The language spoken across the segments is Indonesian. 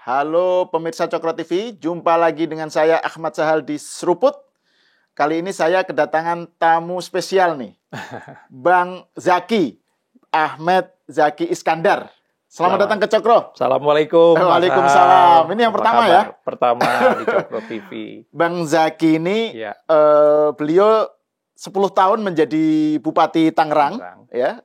Halo pemirsa Cokro TV, jumpa lagi dengan saya Ahmad Sahal di Seruput. Kali ini saya kedatangan tamu spesial nih, Bang Zaki, Ahmed Zaki Iskandar. Selamat datang ke Cokro. Assalamualaikum. Waalaikumsalam. Ini yang pertama ya? Pertama di Cokro TV. Bang Zaki ini, Ya. beliau 10 tahun menjadi Bupati Tangerang, ya,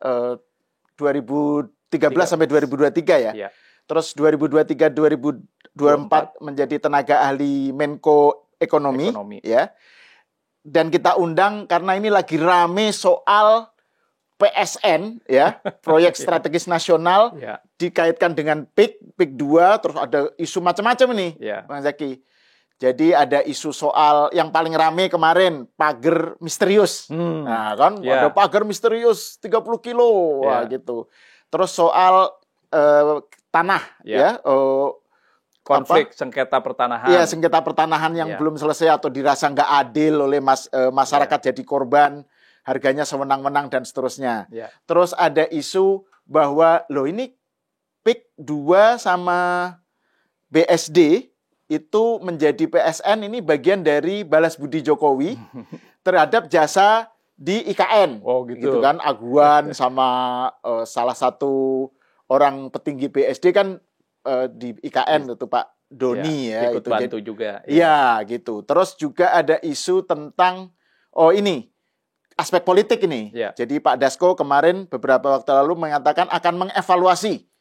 2013 sampai 2023 ya. Ya. Terus 2023-2024 menjadi tenaga ahli Menko Ekonomi. Ya. Dan kita undang karena ini lagi rame soal PSN ya, proyek strategis nasional Ya. dikaitkan dengan PIK 2, terus ada isu macam-macam ini, Ya. Bang Zaki. Jadi ada isu soal yang paling rame kemarin, pagar misterius. Nah, kan Ya. ada pagar misterius 30 kilo wah, gitu. Terus soal tanah ya, Konflik sengketa pertanahan. Iya, sengketa pertanahan yang belum selesai atau dirasa nggak adil oleh masyarakat, jadi korban, harganya sewenang-wenang dan seterusnya. Ya. Terus ada isu bahwa loh ini PIK 2 sama BSD itu menjadi PSN ini bagian dari balas budi Jokowi terhadap jasa di IKN. Oh, gitu. Kan aguan sama salah satu orang petinggi BSD kan di IKN itu Pak Doni ya, ikut itu bantu juga. Iya, gitu. Terus juga ada isu tentang ini aspek politik ini. Ya. Jadi Pak Dasko kemarin beberapa waktu lalu mengatakan akan mengevaluasi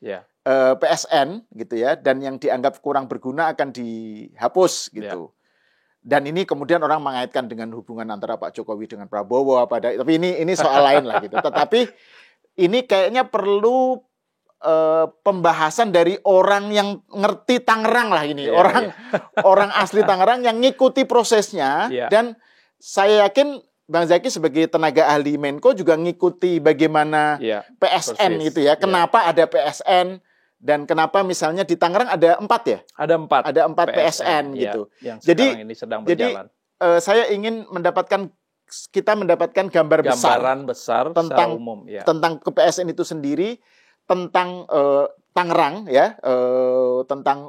PSN gitu ya, dan yang dianggap kurang berguna akan dihapus gitu. Dan ini kemudian orang mengaitkan dengan hubungan antara Pak Jokowi dengan Prabowo tapi ini soal lain lah gitu. Tetapi ini kayaknya perlu pembahasan dari orang yang ngerti Tangerang lah ini, orang asli Tangerang yang ngikuti prosesnya. Dan saya yakin Bang Zaki sebagai tenaga ahli Menko juga ngikuti bagaimana PSN itu ya. Kenapa ada PSN dan kenapa misalnya di Tangerang ada 4 ya? Ada 4 PSN gitu. Yang jadi ini sedang berjalan. Jadi saya ingin kita mendapatkan gambaran besar tentang umum, tentang ke PSN itu sendiri, tentang Tangerang ya, tentang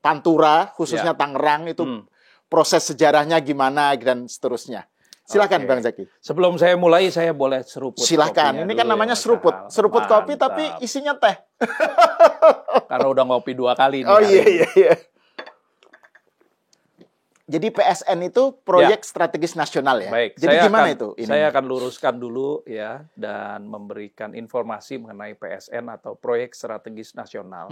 Pantura khususnya Tangerang itu proses sejarahnya gimana dan seterusnya. Silakan Bang Zaki. Sebelum saya mulai, saya boleh seruput. Silakan. Ini kan namanya seruput kopi tapi isinya teh. Karena udah ngopi 2 kali nih. Oh iya. Jadi PSN itu proyek strategis nasional ya. Baik, jadi gimana itu? Saya akan luruskan dulu ya dan memberikan informasi mengenai PSN atau proyek strategis nasional.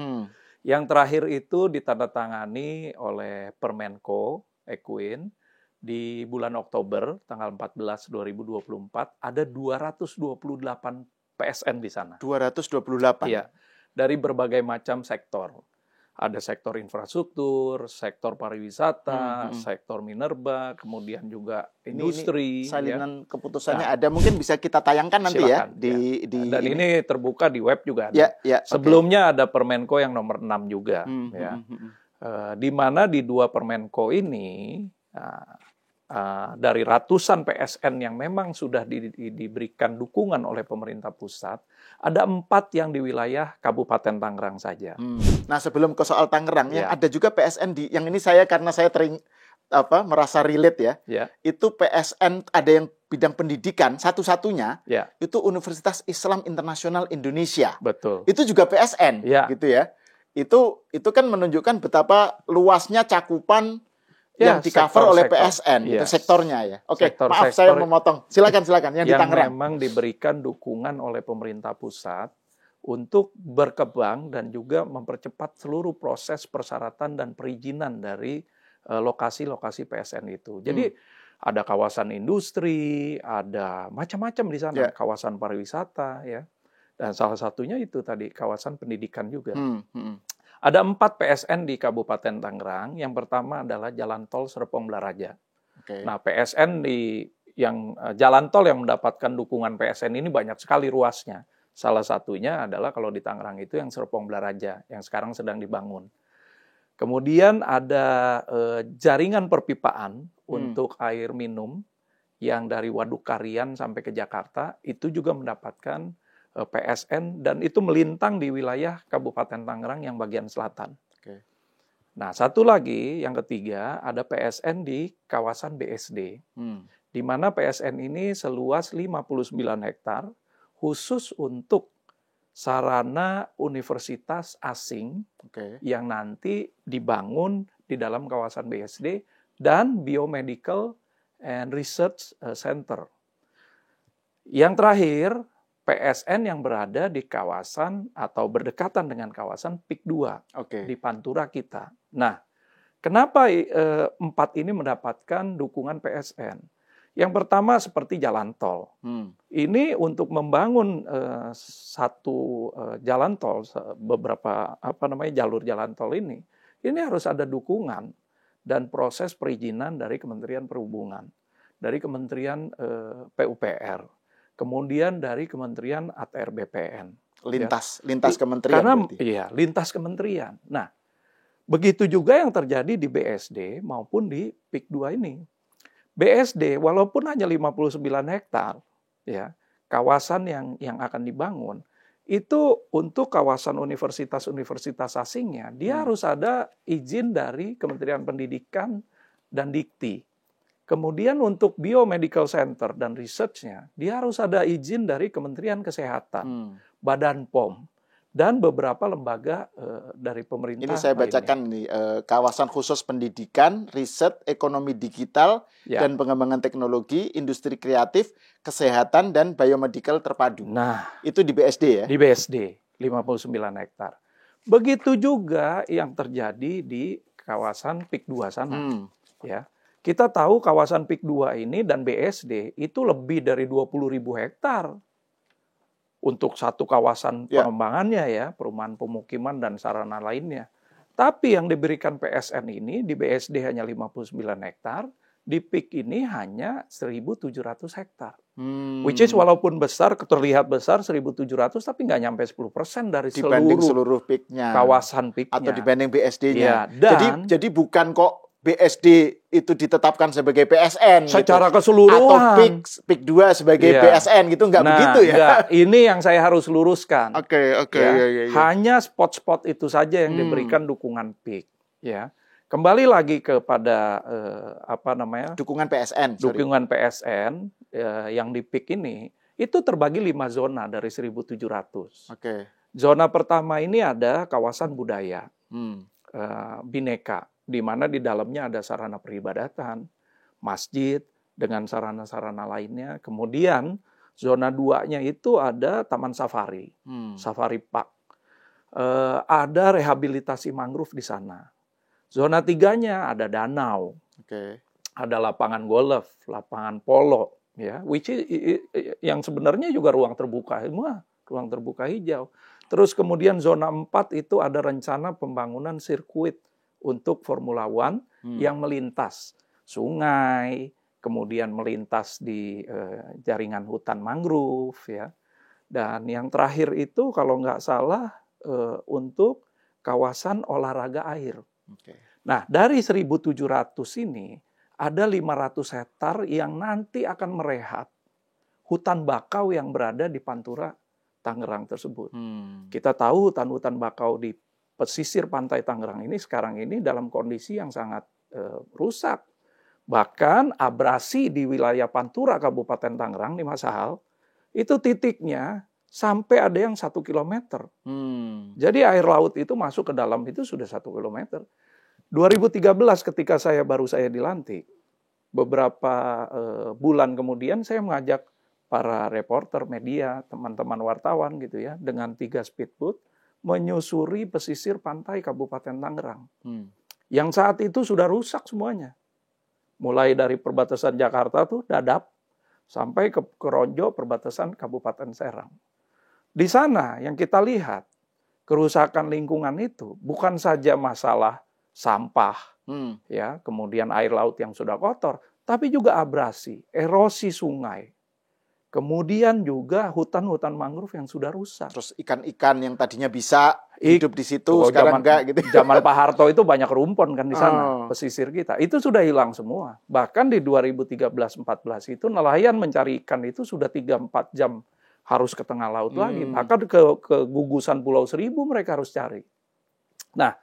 Yang terakhir itu ditandatangani oleh Permenko Ekuin di bulan Oktober tanggal 14 2024, ada 228 PSN di sana. 228. Iya. Dari berbagai macam sektor. Ada sektor infrastruktur, sektor pariwisata, sektor minerba, kemudian juga industri. Ini salinan keputusannya ada, mungkin bisa kita tayangkan nanti silakan, dan ini terbuka di web juga ada. Sebelumnya ada Permenko yang nomor 6 juga. Di mana di 2 Permenko ini dari ratusan PSN yang memang sudah diberikan dukungan oleh pemerintah pusat, ada 4 yang di wilayah Kabupaten Tangerang saja. Nah, sebelum ke soal Tangerang, yang ada juga PSN yang ini karena saya merasa relate ya. Itu PSN ada yang bidang pendidikan satu-satunya itu Universitas Islam Internasional Indonesia. Betul. Itu juga PSN gitu ya. Itu kan menunjukkan betapa luasnya cakupan yang di-cover oleh PSN, itu sektornya ya. Oke, maaf saya memotong. Silakan yang di Tangerang. Yang memang diberikan dukungan oleh pemerintah pusat untuk berkembang dan juga mempercepat seluruh proses persyaratan dan perizinan dari lokasi-lokasi PSN itu. Jadi ada kawasan industri, ada macam-macam di sana, kawasan pariwisata ya. Dan salah satunya itu tadi kawasan pendidikan juga. Ada 4 PSN di Kabupaten Tangerang. Yang pertama adalah Jalan Tol Serpong Blaraja. Nah, PSN yang jalan tol yang mendapatkan dukungan PSN ini banyak sekali ruasnya. Salah satunya adalah kalau di Tangerang itu yang Serpong Blaraja, yang sekarang sedang dibangun. Kemudian ada jaringan perpipaan untuk air minum yang dari Waduk Karian sampai ke Jakarta, itu juga mendapatkan PSN dan itu melintang di wilayah Kabupaten Tangerang yang bagian selatan. Nah, satu lagi yang ketiga ada PSN di kawasan BSD. Di mana PSN ini seluas 59 hektar khusus untuk sarana universitas asing yang nanti dibangun di dalam kawasan BSD dan Biomedical and Research Center. Yang terakhir, PSN yang berada di kawasan atau berdekatan dengan kawasan PIK 2 di Pantura kita. Nah, kenapa 4 ini mendapatkan dukungan PSN? Yang pertama seperti jalan tol. Ini untuk membangun satu jalan tol, beberapa jalur jalan tol ini harus ada dukungan dan proses perizinan dari Kementerian Perhubungan, dari Kementerian PUPR, kemudian dari Kementerian ATR BPN. Lintas kementerian. Karena lintas kementerian. Nah, begitu juga yang terjadi di BSD maupun di PIK 2 ini. BSD walaupun hanya 59 hektar, ya, kawasan yang akan dibangun, itu untuk kawasan universitas-universitas asingnya, dia harus ada izin dari Kementerian Pendidikan dan Dikti. Kemudian untuk Biomedical Center dan research-nya, dia harus ada izin dari Kementerian Kesehatan, Badan POM, dan beberapa lembaga dari pemerintah. Ini saya bacakan nih, kawasan khusus pendidikan, riset, ekonomi digital, dan pengembangan teknologi, industri kreatif, kesehatan, dan biomedical terpadu. Nah, itu di BSD ya? Di BSD, 59 hektar. Begitu juga yang terjadi di kawasan PIK 2 sana. Ya. Kita tahu kawasan PIK 2 ini dan BSD itu lebih dari 20.000 hektar untuk satu kawasan pengembangannya ya, perumahan pemukiman dan sarana lainnya. Tapi yang diberikan PSN ini di BSD hanya 59 hektar, di PIK ini hanya 1.700 hektar. Which is walaupun besar, terlihat besar 1.700, tapi nggak nyampe 10% dari dibanding seluruh PIK-nya. Kawasan PIK-nya. Atau dibanding BSD-nya. Ya, jadi bukan kok BSD itu ditetapkan sebagai PSN secara gitu. keseluruhan. Atau PIK 2 sebagai PSN gitu, nggak begitu ya? Enggak. Ini yang saya harus luruskan. Oke. Ya. Hanya spot-spot itu saja yang diberikan dukungan PIK. Ya. Kembali lagi kepada dukungan PSN. Dukungan PSN yang di PIK ini itu terbagi 5 zona dari 1.700. Zona pertama ini ada kawasan budaya, Bhinneka, di mana di dalamnya ada sarana peribadatan, masjid, dengan sarana-sarana lainnya. Kemudian zona 2-nya itu ada taman safari, safari park. Ada rehabilitasi mangrove di sana. Zona 3-nya ada danau, ada lapangan golf, lapangan polo, ya, which is, yang sebenarnya juga ruang terbuka semua, ruang terbuka hijau. Terus kemudian zona 4 itu ada rencana pembangunan sirkuit untuk Formula One yang melintas sungai, kemudian melintas di jaringan hutan mangrove, ya. Dan yang terakhir itu kalau nggak salah untuk kawasan olahraga air. Nah, dari 1.700 ini ada 500 hektar yang nanti akan merehab hutan bakau yang berada di Pantura, Tangerang tersebut. Kita tahu hutan-hutan bakau di pesisir pantai Tangerang ini sekarang ini dalam kondisi yang sangat rusak. Bahkan abrasi di wilayah Pantura Kabupaten Tangerang di Masahal itu titiknya sampai ada yang 1 kilometer. Jadi air laut itu masuk ke dalam itu sudah 1 kilometer. 2013 ketika saya dilantik, beberapa bulan kemudian saya mengajak para reporter media, teman-teman wartawan gitu ya, dengan 3 speedboat menyusuri pesisir pantai Kabupaten Tangerang. Yang saat itu sudah rusak semuanya. Mulai dari perbatasan Jakarta tuh Dadap sampai ke Ronjo perbatasan Kabupaten Serang. Di sana yang kita lihat kerusakan lingkungan itu bukan saja masalah sampah, ya, kemudian air laut yang sudah kotor, tapi juga abrasi, erosi sungai. Kemudian juga hutan-hutan mangrove yang sudah rusak. Terus ikan-ikan yang tadinya bisa hidup di situ sekarang enggak gitu. Zaman Pak Harto itu banyak rumpon kan di sana, pesisir kita. Itu sudah hilang semua. Bahkan di 2013-14 itu nelayan mencari ikan itu sudah 3-4 jam harus ke tengah laut lagi. Bahkan ke gugusan Pulau Seribu mereka harus cari. Nah,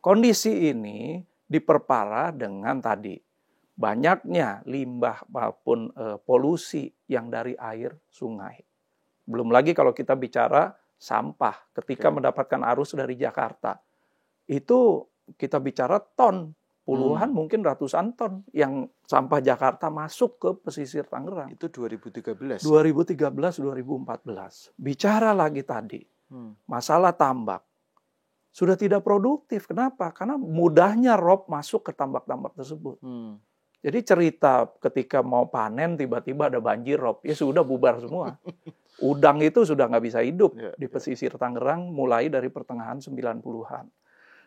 kondisi ini diperparah dengan tadi banyaknya limbah maupun polusi yang dari air sungai. Belum lagi kalau kita bicara sampah ketika mendapatkan arus dari Jakarta. Itu kita bicara ton, puluhan mungkin ratusan ton yang sampah Jakarta masuk ke pesisir Tangerang. Itu 2013. 2013-2014. Bicara lagi tadi, masalah tambak. Sudah tidak produktif. Kenapa? Karena mudahnya rob masuk ke tambak-tambak tersebut. Jadi cerita ketika mau panen tiba-tiba ada banjir rob, ya sudah bubar semua. Udang itu sudah nggak bisa hidup di pesisir Tangerang mulai dari pertengahan 90-an.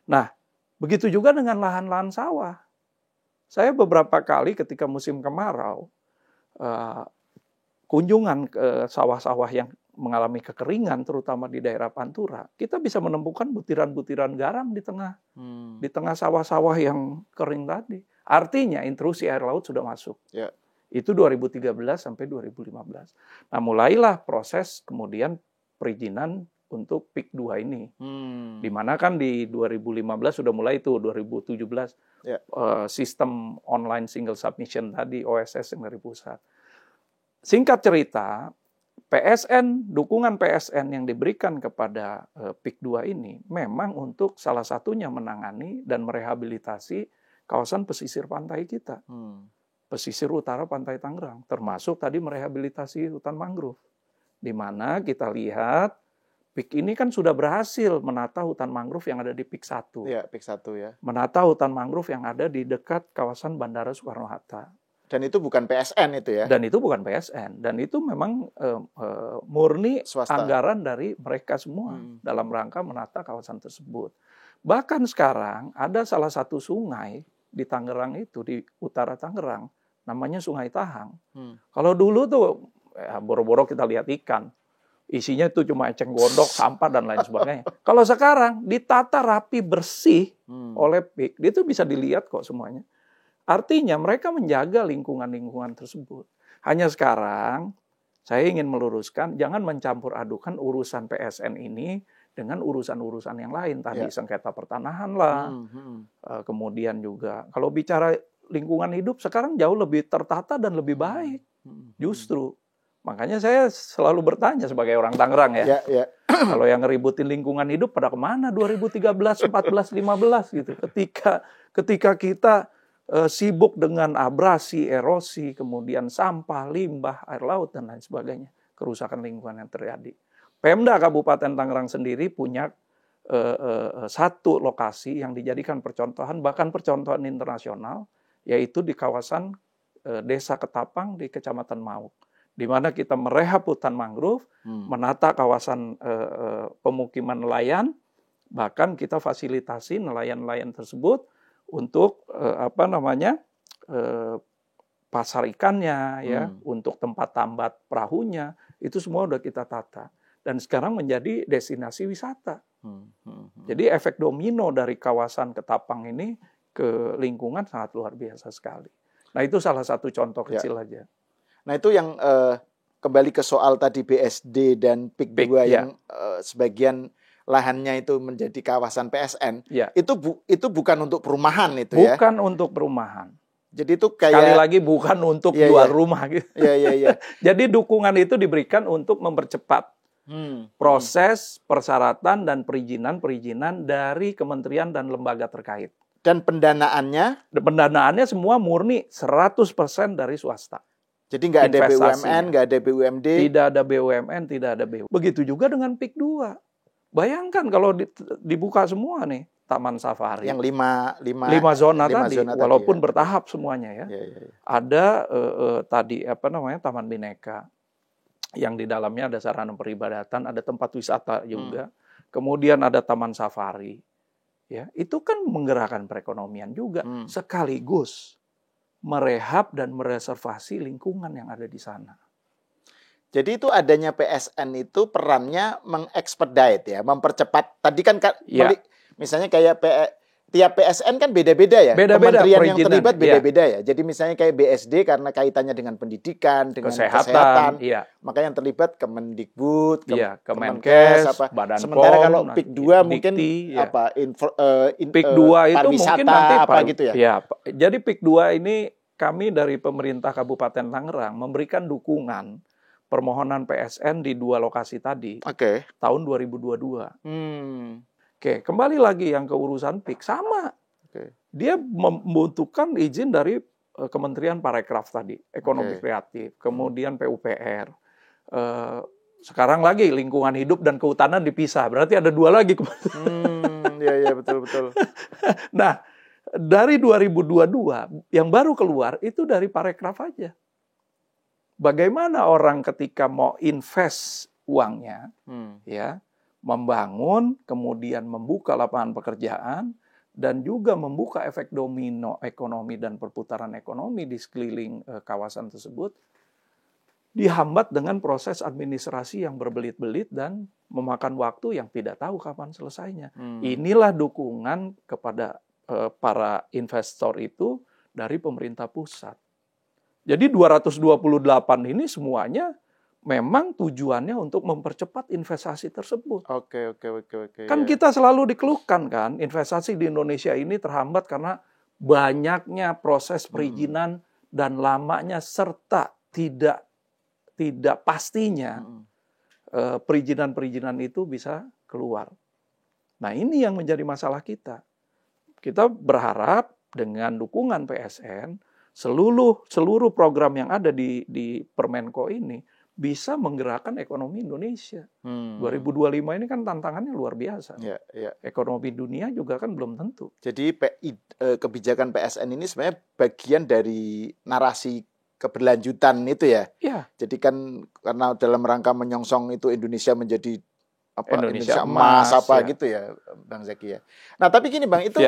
Nah, begitu juga dengan lahan-lahan sawah. Saya beberapa kali ketika musim kemarau, kunjungan ke sawah-sawah yang mengalami kekeringan, terutama di daerah Pantura, kita bisa menemukan butiran-butiran garam di tengah sawah-sawah yang kering tadi. Artinya intrusi air laut sudah masuk. Itu 2013 sampai 2015. Nah, mulailah proses kemudian perizinan untuk PIK 2 ini. Di mana kan di 2015 sudah mulai itu, 2017 sistem online single submission tadi, OSS yang dari pusat. Singkat cerita, PSN, dukungan PSN yang diberikan kepada PIK 2 ini memang untuk salah satunya menangani dan merehabilitasi kawasan pesisir pantai kita. Pesisir utara pantai Tangerang, termasuk tadi merehabilitasi hutan mangrove. Di mana kita lihat PIK ini kan sudah berhasil menata hutan mangrove yang ada di PIK 1. PIK 1 ya. Menata hutan mangrove yang ada di dekat kawasan Bandara Soekarno-Hatta. Dan itu bukan PSN itu ya? Dan itu bukan PSN. Dan itu memang murni swasta. Anggaran dari mereka semua dalam rangka menata kawasan tersebut. Bahkan sekarang ada salah satu sungai di Tangerang itu, di utara Tangerang, namanya Sungai Tahang. Kalau dulu tuh boro-boro kita lihat ikan, isinya itu cuma eceng gondok, sampah dan lain sebagainya. Kalau sekarang ditata rapi bersih oleh PIK, itu bisa dilihat kok semuanya. Artinya mereka menjaga lingkungan-lingkungan tersebut. Hanya sekarang saya ingin meluruskan, jangan mencampur adukan urusan PSN ini dengan urusan-urusan yang lain. Tadi sengketa pertanahan lah, kemudian juga kalau bicara lingkungan hidup sekarang jauh lebih tertata dan lebih baik. Justru. Makanya saya selalu bertanya sebagai orang Tangerang ya. Kalau yang ngeributin lingkungan hidup pada kemana 2013, 14, 15 gitu. Ketika kita sibuk dengan abrasi, erosi, kemudian sampah, limbah, air laut dan lain sebagainya. Kerusakan lingkungan yang terjadi. Pemda Kabupaten Tangerang sendiri punya satu lokasi yang dijadikan percontohan, bahkan percontohan internasional, yaitu di kawasan Desa Ketapang di Kecamatan Mauk. Di mana kita merehab hutan mangrove, menata kawasan pemukiman nelayan, bahkan kita fasilitasi nelayan-nelayan tersebut untuk pasar ikannya, ya, untuk tempat tambat perahunya, itu semua udah kita tata. Dan sekarang menjadi destinasi wisata. Jadi efek domino dari kawasan Ketapang ini ke lingkungan sangat luar biasa sekali. Nah itu salah satu contoh kecil aja. Nah itu yang kembali ke soal tadi BSD dan PIK 2 yang sebagian lahannya itu menjadi kawasan PSN. Itu bukan untuk perumahan itu ya? Bukan untuk perumahan. Jadi itu kayak sekali lagi bukan untuk jual rumah gitu. Jadi dukungan itu diberikan untuk mempercepat proses persyaratan dan perizinan dari kementerian dan lembaga terkait. Dan pendanaannya semua murni 100% dari swasta. Jadi nggak ada BUMN, nggak ada BUMD. Tidak ada BUMN, tidak ada BUMD. Begitu juga dengan PIK 2. Bayangkan kalau dibuka semua nih, Taman Safari. Yang lima zona tadi, walaupun bertahap semuanya ya. Ada tadi Taman Bineka, yang di dalamnya ada sarana peribadatan, ada tempat wisata juga. Kemudian ada Taman Safari. Ya, itu kan menggerakkan perekonomian juga, sekaligus merehab dan mereservasi lingkungan yang ada di sana. Jadi itu adanya PSN itu perannya mengekspedite ya, mempercepat. Tadi kan misalnya kayak tiap PSN kan beda-beda ya. Beda-beda Kementerian yang terlibat iya. beda-beda ya. Jadi misalnya kayak BSD karena kaitannya dengan pendidikan, dengan kesehatan, iya. maka yang terlibat Kemendikbud, iya, Kemenkes, Badan sementara POM, kalau PIK 2 mungkin iya. apa PIK 2 itu pariwisata mungkin nanti apa gitu ya. Iya, jadi PIK 2 ini kami dari pemerintah Kabupaten Tangerang memberikan dukungan permohonan PSN di 2 lokasi tadi. Tahun 2022. Oke, kembali lagi yang ke urusan PIK sama. Dia membutuhkan izin dari Kementerian Parekraf tadi, Ekonomi Kreatif, kemudian PUPR. Sekarang lagi lingkungan hidup dan kehutanan dipisah, berarti ada 2 lagi. Iya betul. Nah, dari 2022 yang baru keluar itu dari Parekraf aja. Bagaimana orang ketika mau invest uangnya, ya, membangun, kemudian membuka lapangan pekerjaan, dan juga membuka efek domino ekonomi dan perputaran ekonomi di sekeliling kawasan tersebut, dihambat dengan proses administrasi yang berbelit-belit dan memakan waktu yang tidak tahu kapan selesainya. Inilah dukungan kepada para investor itu dari pemerintah pusat. Jadi 228 ini semuanya memang tujuannya untuk mempercepat investasi tersebut. Oke. Kan kita selalu dikeluhkan kan, investasi di Indonesia ini terhambat karena banyaknya proses perizinan dan lamanya serta tidak pastinya perizinan-perizinan itu bisa keluar. Nah, ini yang menjadi masalah kita. Kita berharap dengan dukungan PSN, seluruh program yang ada di Permenko ini bisa menggerakkan ekonomi Indonesia. 2025 ini kan tantangannya luar biasa. Ya. Ekonomi dunia juga kan belum tentu. Jadi kebijakan PSN ini sebenarnya bagian dari narasi keberlanjutan itu ya. Jadi kan karena dalam rangka menyongsong itu Indonesia menjadi Indonesia emas gitu ya, Bang Zaki ya. Nah, tapi gini Bang, itu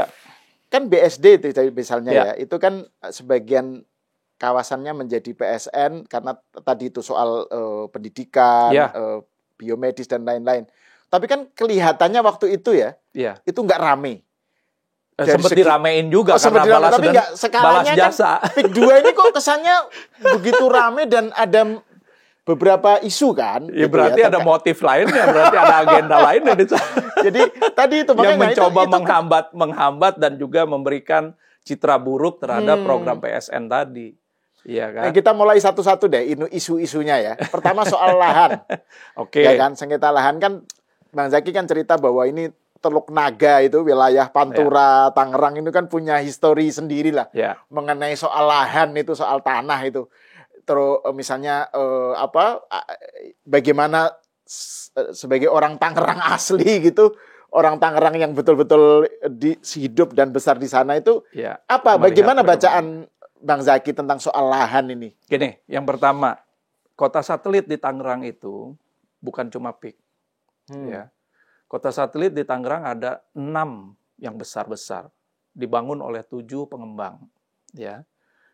kan BSD itu misalnya ya, itu kan sebagian kawasannya menjadi PSN karena tadi itu soal pendidikan, biomedis dan lain-lain. Tapi kan kelihatannya waktu itu itu nggak rame. Sempat diramein juga karena balas jasa. PIK 2 ini kok kesannya begitu rame dan ada beberapa isu kan. Ya, gitu berarti ada motif lainnya, berarti ada agenda lainnya. Jadi tadi itu yang mencoba menghambat dan juga memberikan citra buruk terhadap program PSN tadi. Iya kan? Nah, kita mulai satu-satu deh isu-isunya ya. Pertama soal lahan. Ya kan, sengketa lahan kan Bang Zaki kan cerita bahwa ini Teluk Naga itu wilayah Pantura, Tangerang itu kan punya histori sendiri lah mengenai soal lahan itu, soal tanah itu. Terus misalnya bagaimana sebagai orang Tangerang asli gitu, orang Tangerang yang betul-betul hidup dan besar di sana itu bagaimana bacaan Bang Zaki tentang soal lahan ini? Gini, yang pertama, kota satelit di Tangerang itu bukan cuma PIK. Ya. Kota satelit di Tangerang ada 6 yang besar-besar, dibangun oleh 7 pengembang. Ya.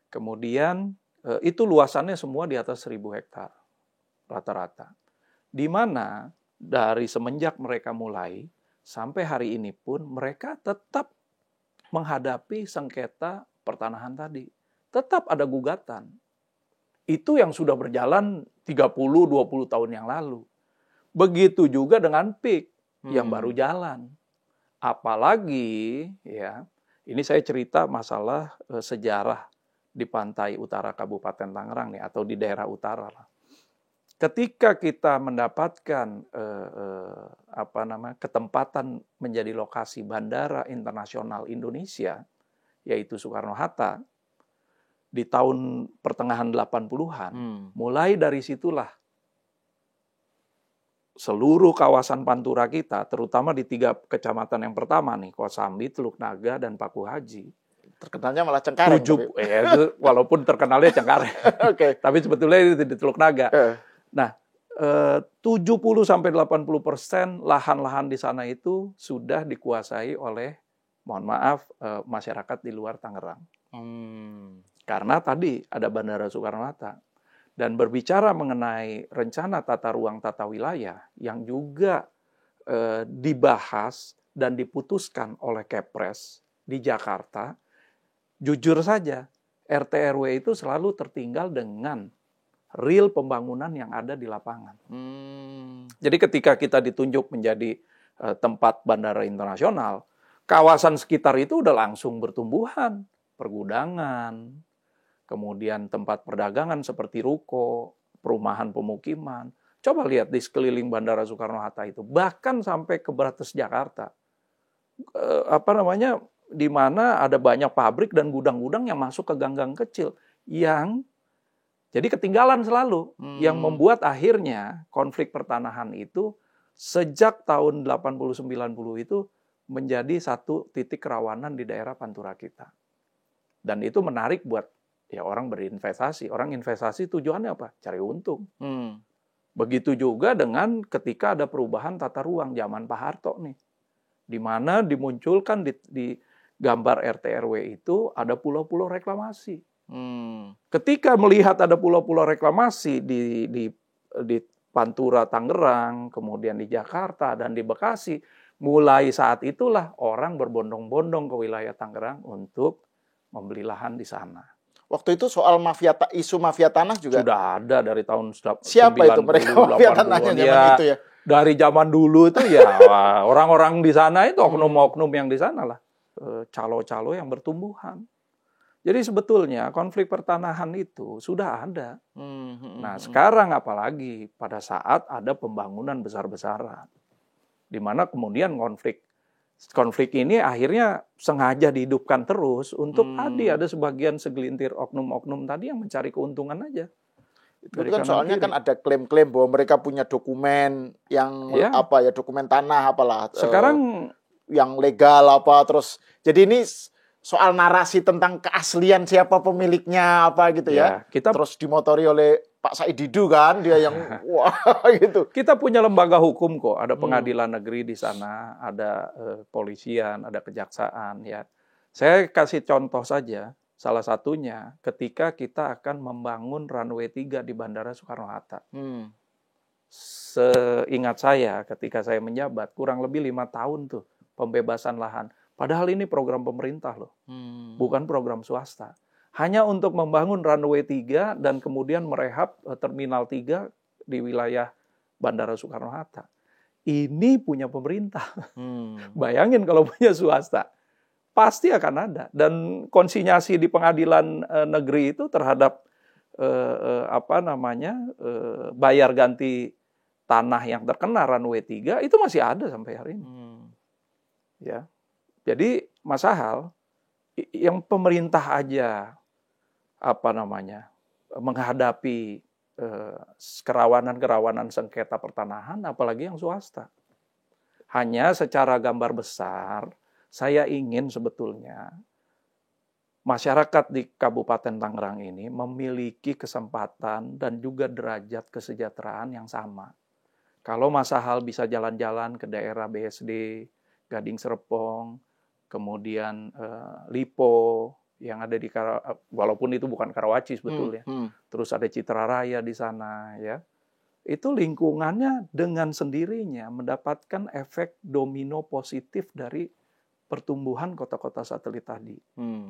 Kemudian itu luasannya semua di atas 1.000 hektar rata-rata. Di mana dari semenjak mereka mulai sampai hari ini pun mereka tetap menghadapi sengketa pertanahan tadi. Tetap ada gugatan. Itu yang sudah berjalan 30-20 tahun yang lalu. Begitu juga dengan PIK yang baru jalan. Apalagi ini saya cerita masalah sejarah di pantai utara Kabupaten Tangerang nih, atau di daerah utara lah. Ketika kita mendapatkan ketempatan menjadi lokasi Bandara Internasional Indonesia, yaitu Soekarno-Hatta, di tahun pertengahan 80-an, mulai dari situlah seluruh kawasan Pantura kita, terutama di 3 kecamatan yang pertama nih, Kosambi, Teluk Naga, dan Paku Haji. Terkenalnya malah Cengkareng. Walaupun terkenalnya Cengkareng. Tapi sebetulnya itu di Teluk Naga. Nah, 70-80% lahan-lahan di sana itu sudah dikuasai oleh, mohon maaf, masyarakat di luar Tangerang. Karena tadi ada Bandara Soekarno-Hatta. Dan berbicara mengenai rencana tata ruang tata wilayah yang juga dibahas dan diputuskan oleh Kepres di Jakarta, jujur saja, RT RW itu selalu tertinggal dengan real pembangunan yang ada di lapangan. Jadi ketika kita ditunjuk menjadi tempat bandara internasional, kawasan sekitar itu udah langsung bertumbuhan, pergudangan, kemudian tempat perdagangan seperti ruko, perumahan pemukiman. Coba lihat di sekeliling Bandara Soekarno-Hatta itu, bahkan sampai ke Brebes Jakarta, di mana ada banyak pabrik dan gudang-gudang yang masuk ke gang-gang kecil, yang jadi ketinggalan selalu, yang membuat akhirnya konflik pertanahan itu sejak tahun 80-90 itu menjadi satu titik kerawanan di daerah Pantura kita. Dan itu menarik buat orang berinvestasi. Orang investasi tujuannya apa? Cari untung. Begitu juga dengan ketika ada perubahan tata ruang zaman Pak Harto nih. Di mana dimunculkan di gambar RT RW itu ada pulau-pulau reklamasi. Ketika melihat ada pulau-pulau reklamasi di Pantura Tangerang, kemudian di Jakarta dan di Bekasi, mulai saat itulah orang berbondong-bondong ke wilayah Tangerang untuk membeli lahan di sana. Waktu itu soal isu mafia tanah juga sudah ada dari tahun 90. Siapa itu mereka mafia tanahnya zaman itu ya? Dari zaman dulu itu ya orang-orang di sana itu oknum-oknum yang di sana lah, calo-calo yang bertumbuhan. Jadi sebetulnya konflik pertanahan itu sudah ada. Nah sekarang apalagi pada saat ada pembangunan besar-besaran, di mana kemudian konflik ini akhirnya sengaja dihidupkan terus untuk tadi ada segelintir oknum-oknum tadi yang mencari keuntungan aja. Itu kan soalnya kan ada klaim-klaim bahwa mereka punya dokumen yang dokumen tanah apalah. Sekarang yang legal terus. Jadi ini soal narasi tentang keaslian siapa pemiliknya gitu ya. Terus dimotori oleh Pak Said Didu kan, dia yang wah gitu. Kita punya lembaga hukum kok, ada pengadilan negeri di sana, ada polisian, ada kejaksaan ya. Saya kasih contoh saja, salah satunya ketika kita akan membangun runway 3 di Bandara Soekarno-Hatta. Seingat saya ketika saya menjabat kurang lebih 5 tahun tuh pembebasan lahan. Padahal ini program pemerintah loh, bukan program swasta. Hanya untuk membangun runway 3 dan kemudian merehab terminal 3 di wilayah Bandara Soekarno-Hatta. Ini punya pemerintah. Bayangin kalau punya swasta. Pasti akan ada. Dan konsinyasi di pengadilan negeri itu terhadap bayar ganti tanah yang terkena runway 3 itu masih ada sampai hari ini. Ya. Jadi Mas Sahal, yang pemerintah aja menghadapi kerawanan sengketa pertanahan, apalagi yang swasta. Hanya secara gambar besar, saya ingin sebetulnya masyarakat di Kabupaten Tangerang ini memiliki kesempatan dan juga derajat kesejahteraan yang sama. Kalau Mas Sahal bisa jalan-jalan ke daerah BSD, Gading Serpong, kemudian Lipo yang ada di walaupun itu bukan Karawaci sebetulnya. Terus ada Citra Raya di sana ya. Itu lingkungannya dengan sendirinya mendapatkan efek domino positif dari pertumbuhan kota-kota satelit tadi.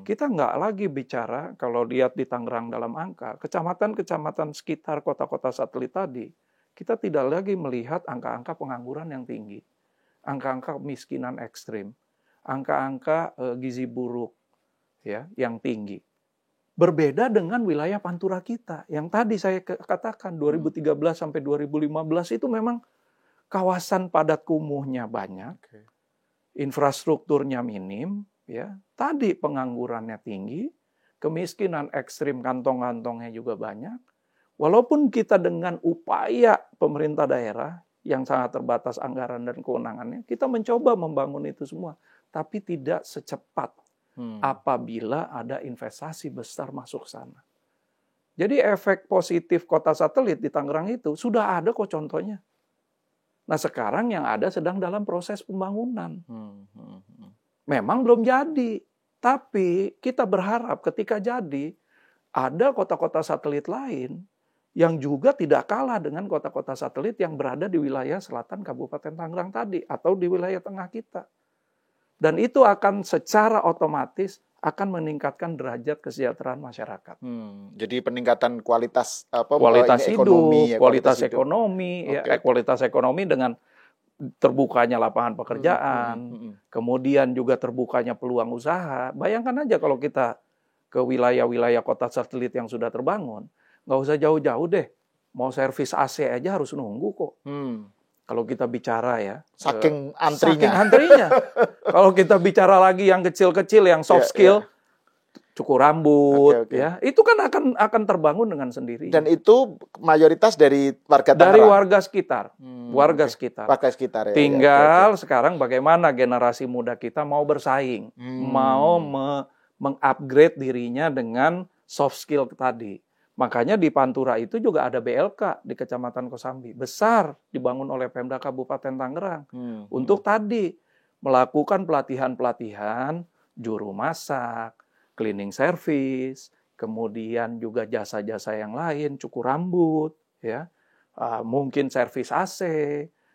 Kita nggak lagi bicara kalau lihat di Tangerang dalam angka, kecamatan-kecamatan sekitar kota-kota satelit tadi, kita tidak lagi melihat angka-angka pengangguran yang tinggi, angka-angka kemiskinan ekstrim, angka-angka gizi buruk ya yang tinggi. Berbeda dengan wilayah Pantura kita yang tadi saya katakan 2013 sampai 2015 itu memang kawasan padat kumuhnya banyak, infrastrukturnya minim, ya. Tadi penganggurannya tinggi, kemiskinan ekstrim kantong-kantongnya juga banyak. Walaupun kita dengan upaya pemerintah daerah yang sangat terbatas anggaran dan kewenangannya, kita mencoba membangun itu semua. Tapi tidak secepat apabila ada investasi besar masuk sana. Jadi efek positif kota satelit di Tangerang itu sudah ada kok contohnya. Nah sekarang yang ada sedang dalam proses pembangunan. Memang belum jadi. Tapi kita berharap ketika jadi, ada kota-kota satelit lain yang juga tidak kalah dengan kota-kota satelit yang berada di wilayah selatan Kabupaten Tangerang tadi, atau di wilayah tengah kita. Dan itu akan secara otomatis akan meningkatkan derajat kesejahteraan masyarakat. Jadi peningkatan kualitas ekonomi, ya, kualitas ekonomi, okay. Kualitas ekonomi dengan terbukanya lapangan pekerjaan, kemudian juga terbukanya peluang usaha. Bayangkan aja kalau kita ke wilayah-wilayah kota satelit yang sudah terbangun, nggak usah jauh-jauh deh, mau servis AC aja harus nunggu kok. Kalau kita bicara ya, saking antrinya. Kalau kita bicara lagi yang kecil-kecil, yang soft skill, cukur rambut, ya, itu kan akan terbangun dengan sendiri. Dan itu mayoritas dari warga Tangerang. Dari warga sekitar, warga sekitar. Ya, tinggal sekarang bagaimana generasi muda kita mau bersaing, mau mengupgrade dirinya dengan soft skill tadi. Makanya di Pantura itu juga ada BLK di Kecamatan Kosambi. Besar, dibangun oleh Pemda Kabupaten Tangerang. Untuk tadi, melakukan pelatihan-pelatihan, juru masak, cleaning service, kemudian juga jasa-jasa yang lain, cukur rambut, ya, mungkin servis AC,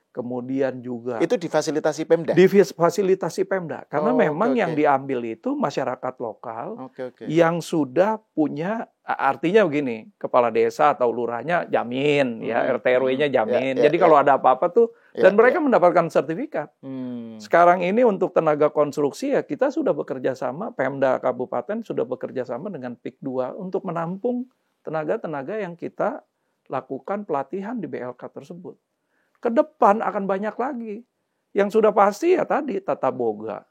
kemudian juga... Itu difasilitasi Pemda? Difasilitasi Pemda. Karena memang yang diambil itu masyarakat lokal yang sudah punya, artinya begini, kepala desa atau lurahnya jamin, ya, RT RW-nya jamin. Jadi kalau ada apa-apa tuh, dan mereka mendapatkan sertifikat. Sekarang ini untuk tenaga konstruksi ya kita sudah bekerja sama, Pemda Kabupaten sudah bekerja sama dengan PIK 2 untuk menampung tenaga-tenaga yang kita lakukan pelatihan di BLK tersebut. Ke depan akan banyak lagi. Yang sudah pasti ya tadi tata boga,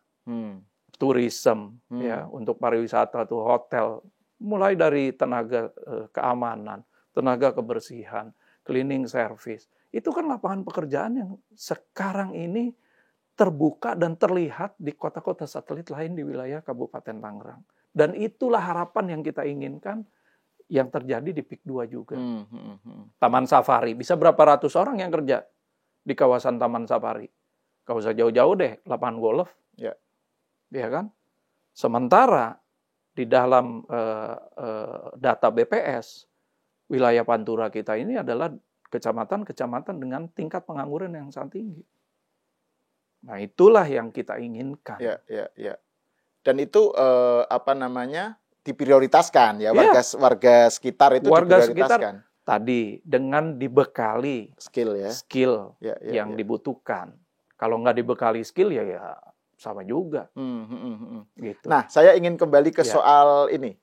tourism, ya, untuk pariwisata tuh hotel, mulai dari tenaga keamanan, tenaga kebersihan, cleaning service. Itu kan lapangan pekerjaan yang sekarang ini terbuka dan terlihat di kota-kota satelit lain di wilayah Kabupaten Tangerang. Dan itulah harapan yang kita inginkan yang terjadi di PIK 2 juga. Taman Safari, bisa berapa ratus orang yang kerja di kawasan Taman Safari. Gak usah jauh-jauh deh, lapangan golf. Ya kan? Sementara di dalam data BPS, wilayah Pantura kita ini adalah kecamatan-kecamatan dengan tingkat pengangguran yang sangat tinggi. Nah, itulah yang kita inginkan. Ya. Dan itu diprioritaskan ya, warga sekitar itu diprioritaskan. Tadi dengan dibekali skill yang dibutuhkan. Kalau nggak dibekali skill ya sama juga. Gitu. Nah, saya ingin kembali ke soal ini,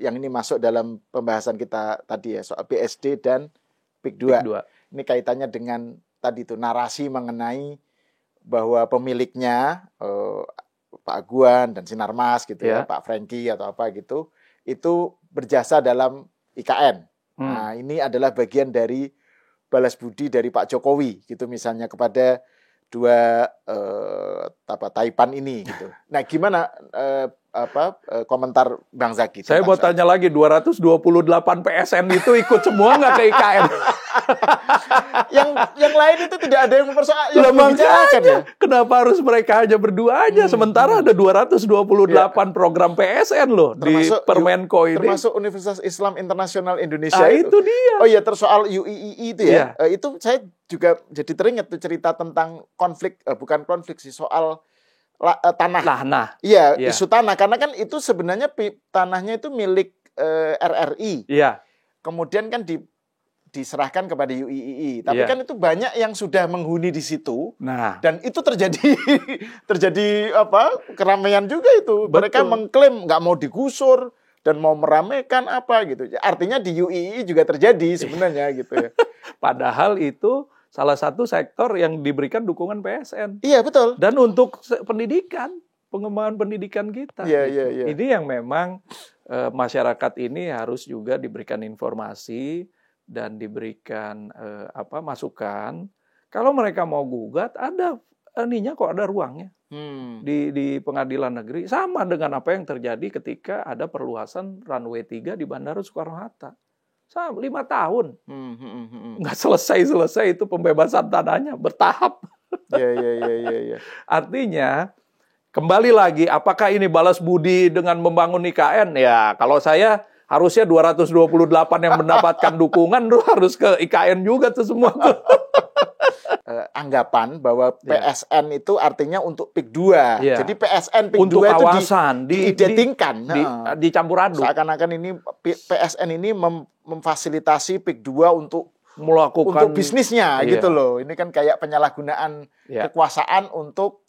yang ini masuk dalam pembahasan kita tadi ya, soal BSD dan PIK 2. Ini kaitannya dengan tadi itu narasi mengenai bahwa pemiliknya Pak Aguan dan Sinarmas gitu ya, Pak Franky atau apa gitu, itu berjasa dalam IKN. Nah, ini adalah bagian dari balas budi dari Pak Jokowi gitu misalnya kepada dua Taipan ini gitu. Nah, gimana komentar Bang Zaki? Saya mau tanya lagi, 228 PSN itu ikut semua nggak ke IKN? yang lain itu tidak ada yang mempersoalkan ya. Kenapa harus mereka aja berdua aja? Sementara ada 228 program PSN loh termasuk, di Permenko ini. Termasuk Universitas Islam Internasional Indonesia itu dia. Oh iya, tersoal UII itu ya. Itu saya juga jadi teringat tuh cerita tentang konflik, bukan konflik sih, soal tanah. Iya, isu tanah. Karena kan itu sebenarnya tanahnya itu milik RRI. Iya. Kemudian kan diserahkan kepada UII. Tapi kan itu banyak yang sudah menghuni di situ. Nah, dan itu terjadi keramaian juga itu. Betul. Mereka mengklaim nggak mau digusur dan mau meramaikan apa gitu. Artinya di UII juga terjadi sebenarnya gitu ya. Padahal itu salah satu sektor yang diberikan dukungan PSN. Iya, betul. Dan untuk pendidikan, pengembangan pendidikan kita. Iya. Ini yang memang masyarakat ini harus juga diberikan informasi dan diberikan masukan. Kalau mereka mau gugat, ada ruangnya di pengadilan negeri. Sama dengan apa yang terjadi ketika ada perluasan runway 3 di Bandara Soekarno-Hatta. 5 tahun. Nggak selesai itu pembebasan tanahnya, bertahap. Iya. Artinya, kembali lagi, apakah ini balas budi dengan membangun IKN? Ya, kalau saya harusnya 228 yang mendapatkan dukungan harus ke IKN juga tuh semua. anggapan bahwa PSN itu artinya untuk PIK 2. Jadi PSN PIK untuk 2 kawasan, itu diidentikan. Dicampur aduk. Seakan-akan ini PSN ini memfasilitasi PIK 2 untuk bisnisnya gitu loh. Ini kan kayak penyalahgunaan kekuasaan untuk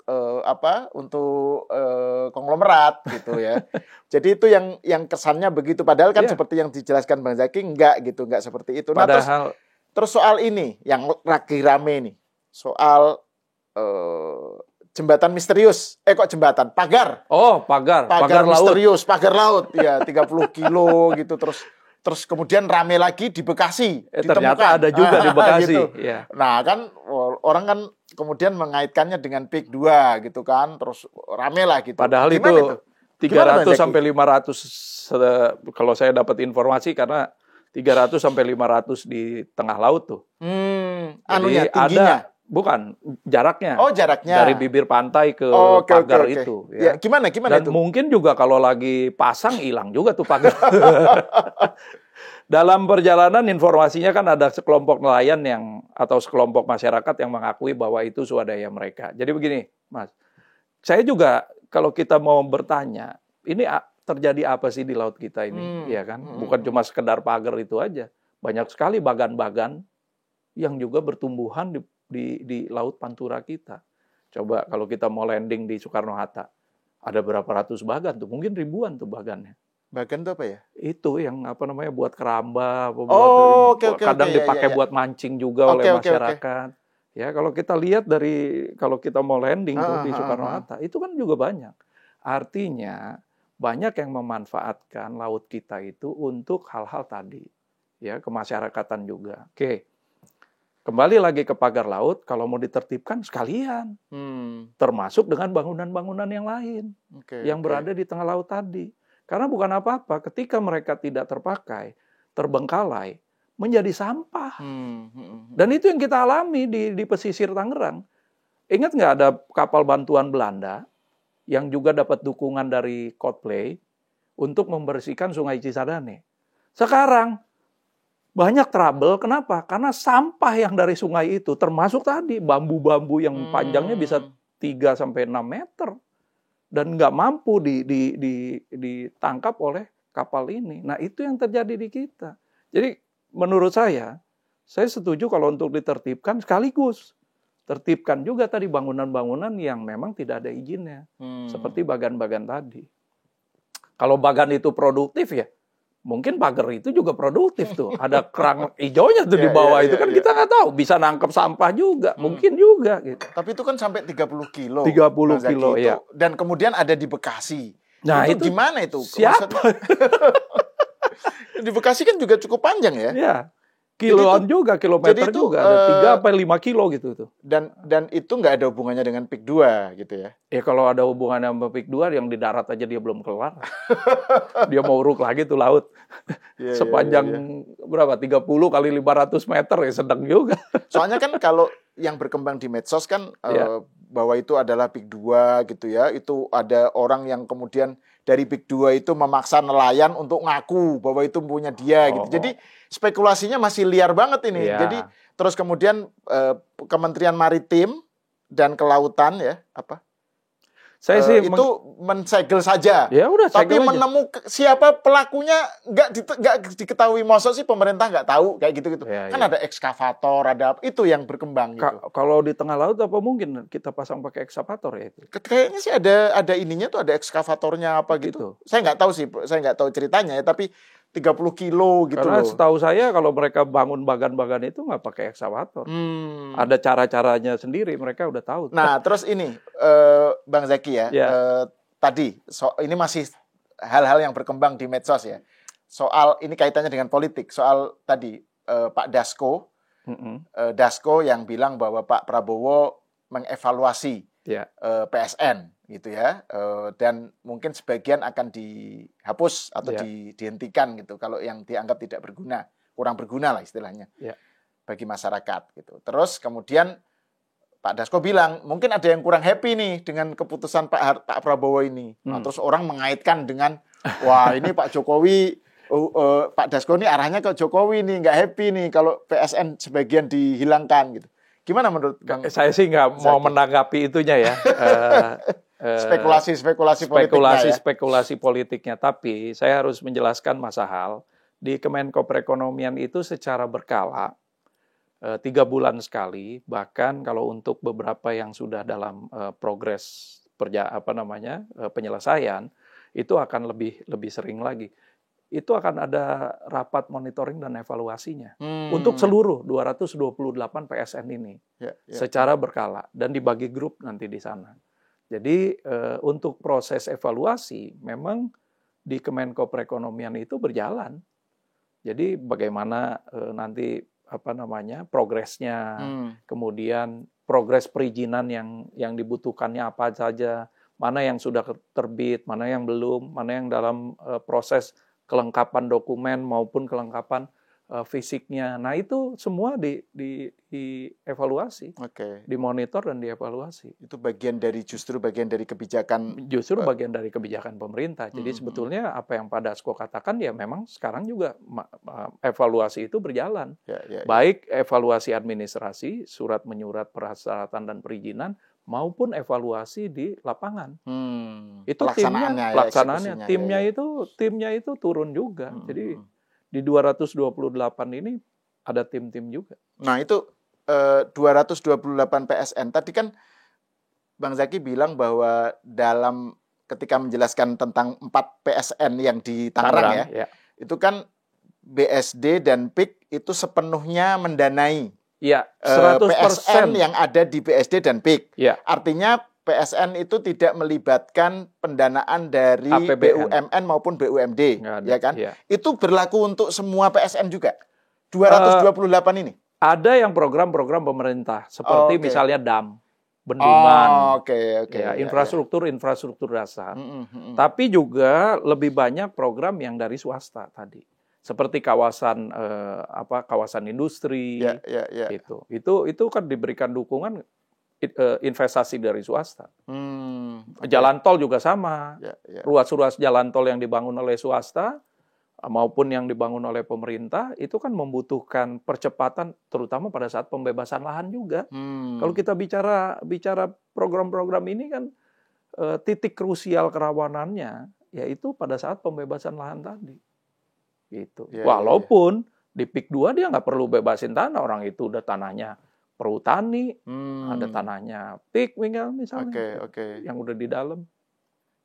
konglomerat gitu ya. Jadi itu yang kesannya begitu. Padahal kan seperti yang dijelaskan Bang Zaky enggak seperti itu. Nah, terus soal ini yang lagi rame nih. Soal jembatan misterius. Kok jembatan? Pagar. Oh, pagar misterius, laut. Pagar laut. Ya, 30 kilo gitu. Terus kemudian rame lagi di Bekasi. Ternyata ada juga di Bekasi. Gitu. Ya. Nah, kan orang kan kemudian mengaitkannya dengan PIK 2 gitu kan. Terus rame lah gitu. Padahal itu 300 sampai 500 kalau saya dapat informasi, karena 300 sampai 500 di tengah laut tuh. Anunya, tingginya. Bukan, jaraknya. Oh, jaraknya. Dari bibir pantai ke pagar itu. Ya. Gimana Dan itu? mungkin juga kalau lagi pasang, hilang juga tuh pagar. Dalam perjalanan informasinya kan ada sekelompok nelayan atau sekelompok masyarakat yang mengakui bahwa itu swadaya mereka. Jadi begini, Mas. Saya juga kalau kita mau bertanya, ini terjadi apa sih di laut kita ini? Ya kan? Bukan cuma sekedar pagar itu aja. Banyak sekali bagan-bagan yang juga bertumbuhan di laut Pantura kita. Coba kalau kita mau landing di Soekarno-Hatta, ada berapa ratus bagan tuh, mungkin ribuan tuh bagannya. Bagan itu apa ya? Itu yang buat keramba, kadang dipakai buat mancing juga oleh masyarakat. Ya, kalau kita lihat kalau kita mau landing tuh di Soekarno-Hatta, itu kan juga banyak. Artinya banyak yang memanfaatkan laut kita itu untuk hal-hal tadi, ya, kemasyarakatan juga. Oke. Kembali lagi ke pagar laut, kalau mau ditertibkan sekalian, termasuk dengan bangunan-bangunan yang lain yang berada di tengah laut tadi. Karena bukan apa-apa, ketika mereka tidak terpakai, terbengkalai, menjadi sampah. Dan itu yang kita alami di pesisir Tangerang. Ingat nggak ada kapal bantuan Belanda yang juga dapat dukungan dari Coldplay untuk membersihkan Sungai Cisadane? Sekarang banyak trouble. Kenapa? Karena sampah yang dari sungai itu, termasuk tadi bambu-bambu yang panjangnya bisa 3-6 meter. Dan nggak mampu ditangkap oleh kapal ini. Nah, itu yang terjadi di kita. Jadi, menurut saya setuju kalau untuk ditertibkan sekaligus. Tertibkan juga tadi bangunan-bangunan yang memang tidak ada izinnya. Seperti bagan-bagan tadi. Kalau bagan itu produktif ya, mungkin pagar itu juga produktif tuh. Ada kerang hijaunya tuh di bawah itu kan kita nggak tahu. Bisa nangkep sampah juga, mungkin juga gitu. Tapi itu kan sampai 30 kilo. 30 kilo, ya. Dan kemudian ada di Bekasi. Nah, itu gimana itu? Siapa? Di Bekasi kan juga cukup panjang ya? Iya. Kiloan juga, kilometer itu, juga. Ada 3-5 kilo gitu tuh. Dan itu nggak ada hubungannya dengan PIK 2 gitu ya? Ya kalau ada hubungannya sama PIK 2, yang di darat aja dia belum kelar. Dia mau uruk lagi tuh laut. Sepanjang berapa? 30 kali 500 meter ya, sedang juga. Soalnya kan kalau yang berkembang di medsos kan bahwa itu adalah PIK 2 gitu ya. Itu ada orang yang kemudian dari PIK 2 itu memaksa nelayan untuk ngaku bahwa itu punya dia gitu. Jadi spekulasinya masih liar banget ini. Jadi terus kemudian Kementerian Maritim dan Kelautan saya sih itu mensegel saja. Ya udah, tapi menemukan siapa pelakunya nggak diketahui. Masa sih pemerintah nggak tahu kayak gitu-gitu. Kan ada ekskavator, ada itu yang berkembang gitu. Kalau di tengah laut apa mungkin kita pasang pakai ekskavator ya itu? Kayaknya sih ada ininya tuh, ada ekskavatornya apa gitu. Saya nggak tahu sih, saya nggak tahu ceritanya ya, tapi 30 kilo gitu. Karena setahu saya kalau mereka bangun bagan-bagan itu nggak pakai ekskavator. Ada cara-caranya sendiri, mereka udah tahu. Nah, terus ini Bang Zaky ya. Tadi ini masih hal-hal yang berkembang di medsos ya. Soal ini kaitannya dengan politik. Soal tadi Pak Dasko, Dasko yang bilang bahwa Pak Prabowo mengevaluasi PSN gitu ya, dan mungkin sebagian akan dihapus atau dihentikan gitu kalau yang dianggap tidak berguna, kurang berguna lah istilahnya bagi masyarakat gitu. Terus kemudian Pak Dasko bilang mungkin ada yang kurang happy nih dengan keputusan Pak Prabowo ini. Nah, terus orang mengaitkan dengan wah ini Pak Jokowi, Pak Dasko ini arahnya ke Jokowi nih, nggak happy nih kalau PSN sebagian dihilangkan gitu. Gimana menurut Bang? Saya sih nggak mau menanggapi itunya ya. Spekulasi politiknya ya. Spekulasi politiknya. Tapi saya harus menjelaskan masa hal. Di Kemenko Perekonomian itu secara berkala, 3 bulan sekali, bahkan kalau untuk beberapa yang sudah dalam progres penyelesaian, itu akan lebih sering lagi. Itu akan ada rapat monitoring dan evaluasinya untuk seluruh 228 PSN ini secara berkala dan dibagi grup nanti di sana. Jadi untuk proses evaluasi memang di Kemenko Perekonomian itu berjalan. Jadi bagaimana nanti progresnya, kemudian progres perizinan yang dibutuhkannya apa saja, mana yang sudah terbit, mana yang belum, mana yang dalam proses kelengkapan dokumen maupun kelengkapan fisiknya. Nah itu semua dievaluasi, dimonitor dan dievaluasi. Itu justru bagian dari kebijakan. Justru bagian dari kebijakan pemerintah. Jadi sebetulnya apa yang Pak Dasko katakan ya memang sekarang juga evaluasi itu berjalan. Baik evaluasi administrasi, surat menyurat persyaratan dan perizinan, maupun evaluasi di lapangan. Itu pelaksanaannya, timnya itu turun juga. Jadi di 228 ini ada tim-tim juga. Nah itu 228 PSN. Tadi kan Bang Zaki bilang bahwa ketika menjelaskan tentang 4 PSN yang di Tangerang ya, itu kan BSD dan PIK itu sepenuhnya mendanai. Ya, 100% PSN yang ada di BSD dan PIK. Ya. Artinya PSN itu tidak melibatkan pendanaan dari APBN. BUMN maupun BUMD, ya kan? Ya. Itu berlaku untuk semua PSN juga. 228 ini. Ada yang program-program pemerintah seperti misalnya dam, bendungan, infrastruktur dasar. Tapi juga lebih banyak program yang dari swasta tadi. Seperti kawasan industri, itu kan diberikan dukungan investasi dari swasta. Jalan tol juga sama. Ruas-ruas jalan tol yang dibangun oleh swasta maupun yang dibangun oleh pemerintah itu kan membutuhkan percepatan, terutama pada saat pembebasan lahan juga. Kalau kita bicara program-program ini kan titik krusial kerawanannya yaitu pada saat pembebasan lahan tadi. Gitu. Walaupun di PIK 2 dia nggak perlu bebasin tanah, orang itu udah tanahnya perhutani, ada tanahnya PIK misalnya, yang udah di dalam.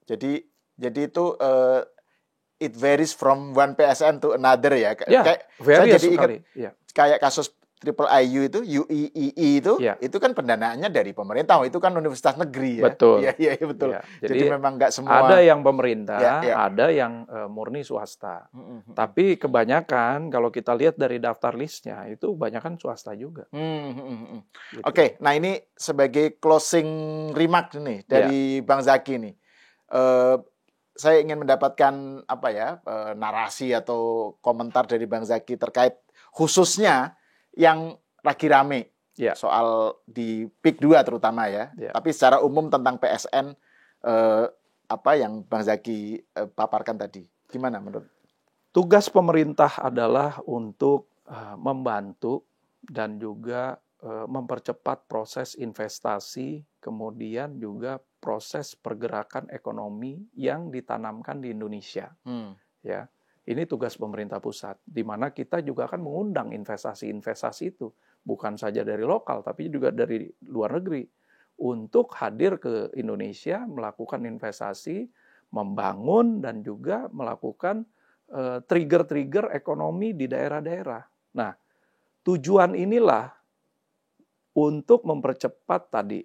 Jadi itu it varies from one PSN to another ya. Saya jadi ingat kayak kasus Triple IU itu, UIII itu kan pendanaannya dari pemerintah, itu kan universitas negeri ya. Betul. Iya betul. Ya, jadi memang nggak semua. Ada yang pemerintah, ada yang murni swasta. Tapi kebanyakan kalau kita lihat dari daftar listnya itu kebanyakan swasta juga. Gitu. Oke, nah ini sebagai closing remark nih dari Bang Zaki nih. Saya ingin mendapatkan narasi atau komentar dari Bang Zaki terkait khususnya yang lagi rame soal di PIK 2 terutama ya. Tapi secara umum tentang PSN yang Bang Zaki paparkan tadi. Gimana menurut? Tugas pemerintah adalah untuk membantu dan juga mempercepat proses investasi, kemudian juga proses pergerakan ekonomi yang ditanamkan di Indonesia. Ya. Ini tugas pemerintah pusat, di mana kita juga akan mengundang investasi-investasi itu, bukan saja dari lokal, tapi juga dari luar negeri, untuk hadir ke Indonesia, melakukan investasi, membangun, dan juga melakukan trigger-trigger ekonomi di daerah-daerah. Nah, tujuan inilah untuk mempercepat tadi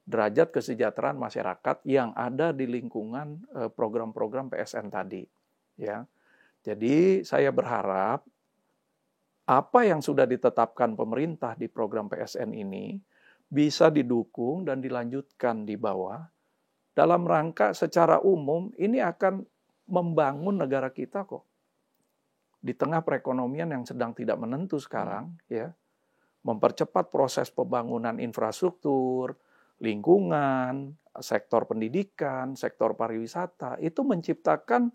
derajat kesejahteraan masyarakat yang ada di lingkungan program-program PSN tadi, ya. Jadi saya berharap apa yang sudah ditetapkan pemerintah di program PSN ini bisa didukung dan dilanjutkan di bawah dalam rangka secara umum ini akan membangun negara kita kok. Di tengah perekonomian yang sedang tidak menentu sekarang, ya, mempercepat proses pembangunan infrastruktur, lingkungan, sektor pendidikan, sektor pariwisata, itu menciptakan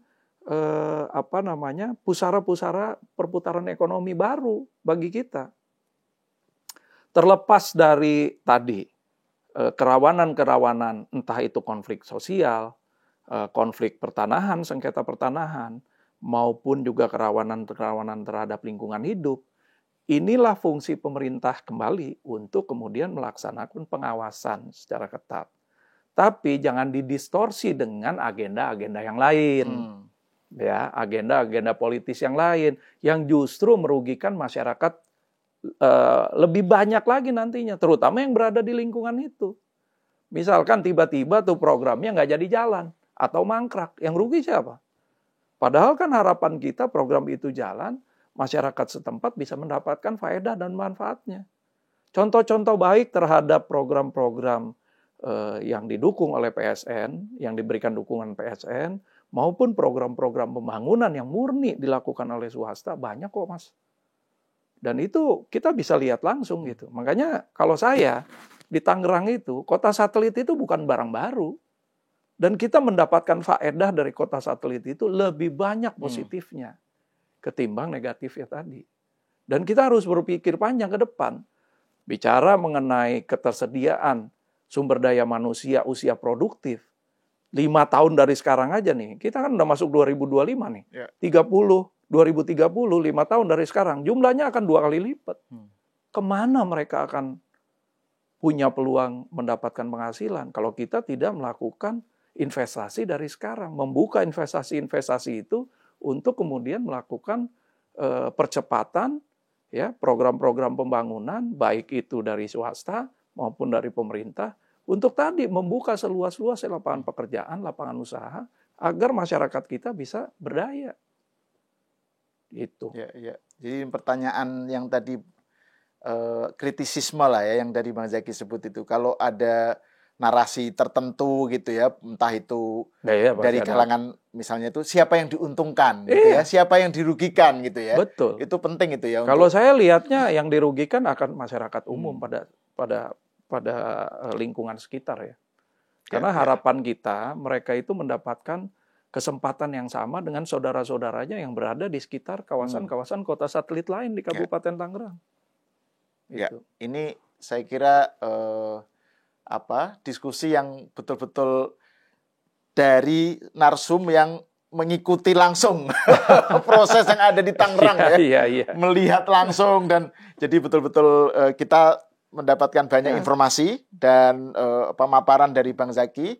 pusara-pusara perputaran ekonomi baru bagi kita. terlepas dari tadi kerawanan-kerawanan, entah itu konflik sosial, konflik pertanahan, sengketa pertanahan, maupun juga kerawanan-kerawanan terhadap lingkungan hidup, inilah fungsi pemerintah kembali untuk kemudian melaksanakan pengawasan secara ketat. Tapi jangan didistorsi dengan agenda-agenda yang lain. Ya, agenda-agenda politis yang lain yang justru merugikan masyarakat lebih banyak lagi nantinya, terutama yang berada di lingkungan itu. Misalkan tiba-tiba tuh programnya nggak jadi jalan atau mangkrak, yang rugi siapa? Padahal kan harapan kita program itu jalan, masyarakat setempat bisa mendapatkan faedah dan manfaatnya. Contoh-contoh baik terhadap program-program yang didukung oleh PSN, yang diberikan dukungan PSN, maupun program-program pembangunan yang murni dilakukan oleh swasta, banyak kok, Mas. Dan itu kita bisa lihat langsung gitu. Makanya kalau saya di Tangerang itu, kota satelit itu bukan barang baru. Dan kita mendapatkan faedah dari kota satelit itu lebih banyak positifnya ketimbang negatifnya tadi. Dan kita harus berpikir panjang ke depan. Bicara mengenai ketersediaan sumber daya manusia usia produktif. 5 tahun dari sekarang aja nih. Kita kan udah masuk 2025 nih. 2030, 5 tahun dari sekarang, jumlahnya akan 2 kali lipat. Kemana mereka akan punya peluang mendapatkan penghasilan kalau kita tidak melakukan investasi dari sekarang, membuka investasi-investasi itu untuk kemudian melakukan percepatan ya program-program pembangunan, baik itu dari swasta maupun dari pemerintah, untuk tadi membuka seluas-luasnya lapangan pekerjaan, lapangan usaha, agar masyarakat kita bisa berdaya. Itu. Ya. Jadi pertanyaan yang tadi kritisisme lah ya, yang dari Bang Zaki sebut itu, kalau ada narasi tertentu gitu ya, entah itu dari kalangan misalnya itu siapa yang diuntungkan gitu ya, siapa yang dirugikan gitu ya. Betul. Itu penting itu ya. Kalau saya lihatnya yang dirugikan akan masyarakat umum pada lingkungan sekitar ya. Karena harapan kita mereka itu mendapatkan kesempatan yang sama dengan saudara-saudaranya yang berada di sekitar kawasan-kawasan kota satelit lain di Kabupaten Tangerang. Ya, ini saya kira diskusi yang betul-betul dari narsum yang mengikuti langsung proses yang ada di Tangerang melihat langsung, dan jadi betul-betul kita mendapatkan banyak informasi dan pemaparan dari Bang Zaki.